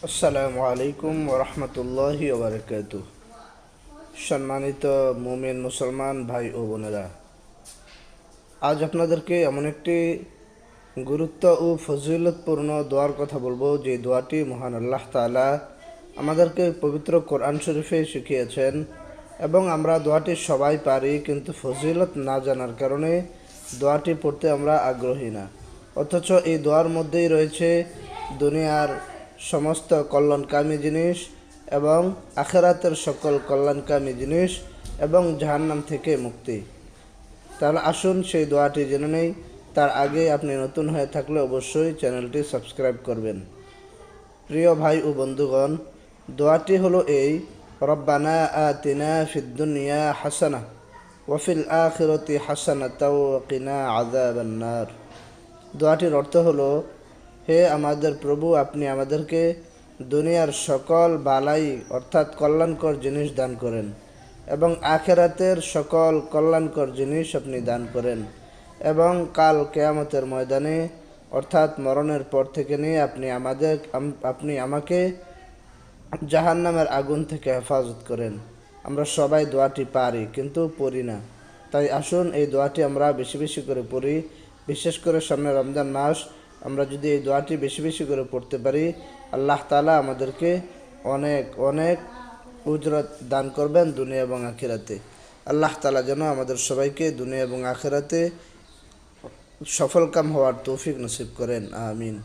আসসালামু আলাইকুম ওরহমতুল্লাহি ওবরাকাতুহ। সম্মানিত মুমিন মুসলমান ভাই ও বোনেরা, আজ আপনাদেরকে এমন একটি গুরুত্ব ও ফজিলতপূর্ণ দোয়ার কথা বলবো, যে দোয়াটি মহান আল্লাহ তাআলা আমাদেরকে পবিত্র কোরআন শরীফে শিখিয়েছেন এবং আমরা দোয়াটি সবাই পারি, কিন্তু ফজিলত না জানার কারণে দোয়াটি পড়তে আমরা আগ্রহী না। অথচ এই দোয়ার মধ্যেই রয়েছে দুনিয়ার সমস্ত কল্যাণকামী জিনিস এবং আখিরাতের সকল কল্যাণকামী জিনিস এবং জাহান্নাম থেকে মুক্তি। তাহলে আসুন সেই দোয়াটি জেনে নেই। তার আগে আপনি নতুন হয়ে থাকলে অবশ্যই চ্যানেলটি সাবস্ক্রাইব করবেন। প্রিয় ভাই ও বন্ধুগণ, দোয়াটি হলো এই: রব্বানা আতিনা ফিদ দুনিয়া হাসানা ওয়া ফিল আখিরাতি হাসানাতাও ওয়া কিনা আযাবান নার। দোয়াটির অর্থ হলো, হে আমাদের প্রভু, আপনি আমাদেরকে দুনিয়ার সকল বালাই অর্থাৎ কল্যাণকর জিনিস দান করেন এবং আখিরাতের সকল কল্যাণকর জিনিস আপনি দান করেন, এবং কাল কিয়ামতের ময়দানে অর্থাৎ মরণের পর থেকে নিয়ে আপনি আমাকে জাহান্নামের আগুন থেকে হেফাজত করেন। আমরা সবাই দোয়াটি পারি কিন্তু পড়ি না। তাই আসুন এই দোয়াটি আমরা বেশি বেশি করে পড়ি। বিশেষ করে সামনে রমজান মাস, আমরা যদি এই দোয়াটি বেশি বেশি করে পড়তে পারি, আল্লাহ তাআলা আমাদেরকে অনেক অনেক উজরত দান করবেন দুনিয়া এবং আখিরাতে। আল্লাহ তাআলা যেন আমাদের সবাইকে দুনিয়া এবং আখিরাতে সফলকাম হওয়ার তৌফিক নসিব করেন। আমিন।